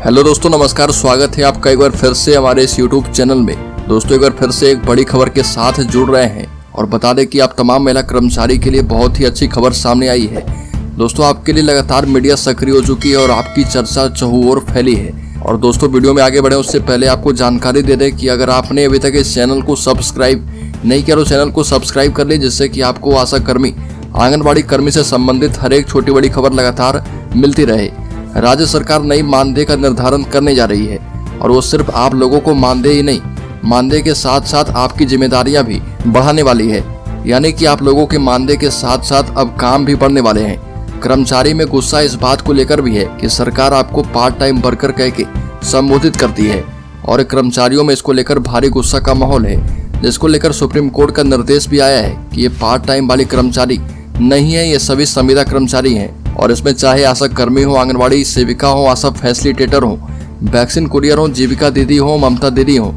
Hello दोस्तों, नमस्कार। स्वागत है आपका एक बार फिर से हमारे इस यूट्यूब चैनल में। दोस्तों, एक बार फिर से एक बड़ी खबर के साथ जुड़ रहे हैं और बता दें कि आप तमाम महिला कर्मचारी के लिए बहुत ही अच्छी खबर सामने आई है। दोस्तों, आपके लिए लगातार मीडिया सक्रिय हो चुकी है और आपकी चर्चा चहुओर फैली है। और दोस्तों, वीडियो में आगे बढ़े उससे पहले आपको जानकारी दे दें कि अगर आपने अभी तक इस चैनल को सब्सक्राइब नहीं किया तो चैनल को सब्सक्राइब कर ले, जिससे कि आपको आशा कर्मी, आंगनबाड़ी कर्मी से संबंधित हर एक छोटी बड़ी खबर लगातार मिलती रहे। राज्य सरकार नई मानदेय का निर्धारण करने जा रही है और वो सिर्फ आप लोगों को मानदेय ही नहीं, मानदेय के साथ साथ आपकी जिम्मेदारियां भी बढ़ाने वाली है। यानी कि आप लोगों के मानदेय के साथ साथ अब काम भी बढ़ने वाले हैं। कर्मचारी में गुस्सा इस बात को लेकर भी है कि सरकार आपको पार्ट टाइम वर्कर कह के संबोधित करती है और कर्मचारियों में इसको लेकर भारी गुस्सा का माहौल है, जिसको लेकर सुप्रीम कोर्ट का निर्देश भी आया है कि ये पार्ट टाइम वाली कर्मचारी नहीं है, ये सभी संविदा कर्मचारी हैं। और इसमें चाहे आशा कर्मी हो, आंगनबाड़ी सेविका हो, आशा फैसिलिटेटर हो, वैक्सीन कुरियर हो, जीविका दीदी हो, ममता दीदी हो,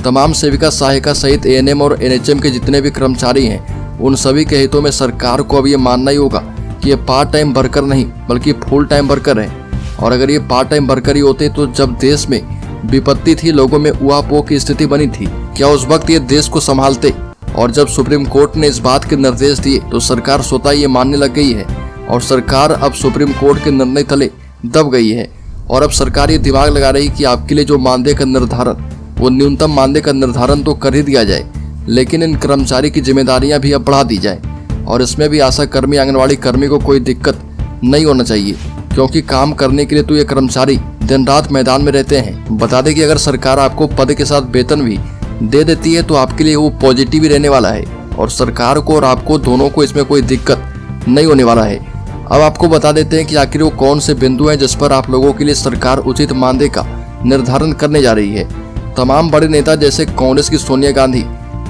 तमाम सेविका सहायिका सहित एएनएम और एनएचएम के जितने भी कर्मचारी हैं, उन सभी के हितों में सरकार को अब ये मानना ही होगा कि ये पार्ट टाइम वर्कर नहीं बल्कि फुल टाइम वर्कर है। और अगर ये पार्ट टाइम वर्कर ही होते तो जब देश में विपत्ति थी, लोगों में उहापोह की स्थिति बनी थी, क्या उस वक्त ये देश को संभालते? और जब सुप्रीम कोर्ट ने इस बात के निर्देश दिए तो सरकार स्वतः ये मानने लग गई है और सरकार अब सुप्रीम कोर्ट के निर्णय तले दब गई है। और अब सरकार ये दिमाग लगा रही कि आपके लिए जो मानदेय का निर्धारण, वो न्यूनतम मानदेय का निर्धारण तो कर ही दिया जाए, लेकिन इन कर्मचारी की जिम्मेदारियां भी अब बढ़ा दी जाए। और इसमें भी आशा कर्मी, आंगनबाड़ी कर्मी को कोई दिक्कत नहीं होना चाहिए, क्योंकि काम करने के लिए तो ये कर्मचारी दिन रात मैदान में रहते हैं। बता दें कि अगर सरकार आपको पद के साथ वेतन भी दे देती है तो आपके लिए वो पॉजिटिव ही रहने वाला है और सरकार को और आपको दोनों को इसमें कोई दिक्कत नहीं होने वाला है। अब आपको बता देते हैं कि आखिर वो कौन से बिंदु हैं जिस पर आप लोगों के लिए सरकार उचित मानदेय का निर्धारण करने जा रही है। तमाम बड़े नेता जैसे कांग्रेस की सोनिया गांधी,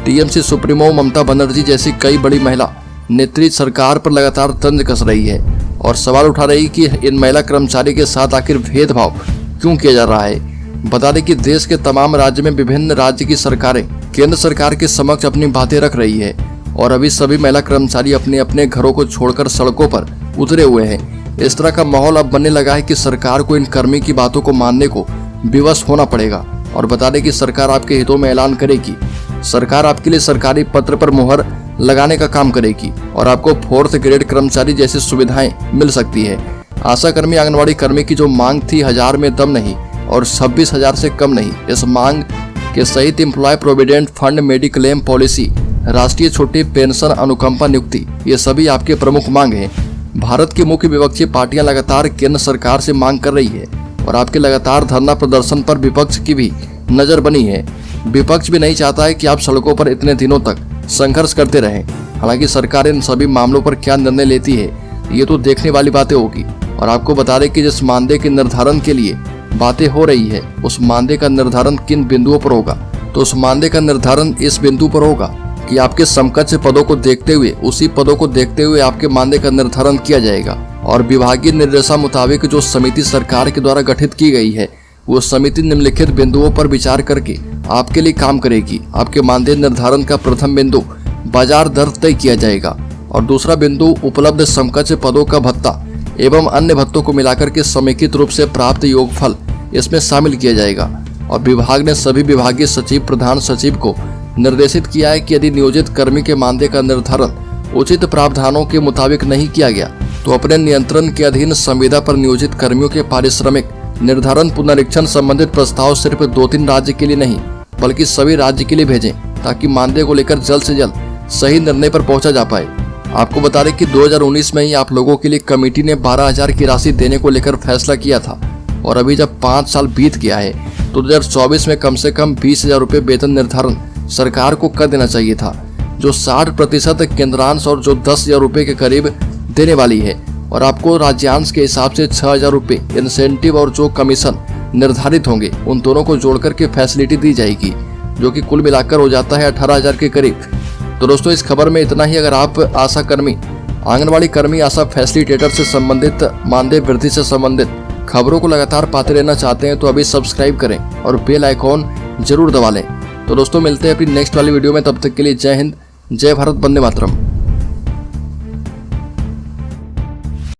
टीएमसी सुप्रीमो ममता बनर्जी जैसी कई बड़ी महिला नेत्री सरकार पर लगातार तंज कस रही है और सवाल उठा रही कि इन महिला कर्मचारी के साथ आखिर भेदभाव क्यों किया जा रहा है। बता दें कि देश के तमाम राज्य में विभिन्न राज्य की सरकारें केंद्र सरकार के समक्ष अपनी बातें रख रही है और अभी सभी महिला कर्मचारी अपने अपने घरों को छोड़कर सड़कों पर उतरे हुए हैं। इस तरह का माहौल अब बनने लगा है कि सरकार को इन कर्मी की बातों को मानने को विवश होना पड़ेगा। और बता दें कि सरकार आपके हितों में ऐलान करेगी, सरकार आपके लिए सरकारी पत्र पर मुहर लगाने का काम करेगी और आपको 4th ग्रेड कर्मचारी जैसी सुविधाएं मिल सकती है। आशा कर्मी, आंगनबाड़ी कर्मी की जो मांग थी 1000 में दम नहीं और 26,000 से कम नहीं, इस मांग के सहित employ provident fund, mediclaim policy, राष्ट्रीय छोटी पेंशन, अनुकंपा नियुक्ति, ये सभी आपके प्रमुख मांग हैं। भारत की मुख्य विपक्षी पार्टियां लगातार केंद्र सरकार से मांग कर रही है और आपके लगातार धरना प्रदर्शन पर विपक्ष की भी नजर बनी है। विपक्ष भी नहीं चाहता है कि आप सड़कों पर इतने दिनों तक संघर्ष करते रहें। हालांकि सरकार इन सभी मामलों पर क्या निर्णय लेती है ये तो देखने वाली बातें होगी। और आपको बता दें कि जिस मानदेय के निर्धारण के लिए बातें हो रही है, उस मानदेय का निर्धारण किन बिंदुओं पर होगा, तो उस मानदेय का निर्धारण इस बिंदु पर होगा कि आपके समकक्ष पदों को देखते हुए, उसी पदों को देखते हुए आपके मानदेय का निर्धारण किया जाएगा। और विभागीय निर्देशा मुताबिक जो समिति सरकार के द्वारा गठित की गई है, वो समिति निम्नलिखित बिंदुओं पर विचार करके आपके लिए काम करेगी। आपके मानदेय निर्धारण का प्रथम बिंदु बाजार दर तय किया जाएगा और दूसरा बिंदु उपलब्ध समकक्ष पदों का भत्ता एवं अन्य भत्तों को मिलाकर के समेकित रूप से प्राप्त योगफल इसमें शामिल किया जाएगा। और विभाग ने सभी विभागीय सचिव, प्रधान सचिव को निर्देशित किया है कि यदि नियोजित कर्मी के मानदेय का निर्धारण उचित प्रावधानों के मुताबिक नहीं किया गया तो अपने नियंत्रण के अधीन संविदा पर नियोजित कर्मियों के पारिश्रमिक निर्धारण पुनरीक्षण संबंधित प्रस्ताव सिर्फ 2-3 राज्य के लिए नहीं बल्कि सभी राज्य के लिए भेजें, ताकि मानदेय को लेकर जल्द से जल्द सही निर्णय पर पहुंचा जा पाए। आपको बता दें कि 2019 में ही आप लोगों के लिए कमेटी ने 12,000 की राशि देने को लेकर फैसला किया था और अभी जब 5 साल बीत गया है तो 2024 में कम से कम 20,000 रुपये वेतन निर्धारण सरकार को कर देना चाहिए था, जो 60% केंद्रांश और जो 10,000 रुपये के करीब देने वाली है। और आपको राज्यांश के हिसाब से 6,000 रुपये इंसेंटिव और जो कमीशन निर्धारित होंगे उन दोनों को जोड़कर के फैसिलिटी दी जाएगी, जो कि कुल मिलाकर हो जाता है 18,000 के करीब। तो दोस्तों, इस खबर में इतना ही। अगर आप आशा कर्मी, आंगनबाड़ी कर्मी, आशा फैसिलिटेटर से संबंधित मानदेय वृद्धि से संबंधित खबरों को लगातार पाते रहना चाहते हैं तो अभी सब्सक्राइब करें और बेल आइकॉन जरूर दबा लें। तो दोस्तों, मिलते हैं अपनी नेक्स्ट वाली वीडियो में। तब तक के लिए जय हिंद, जय भारत, वंदे मातरम।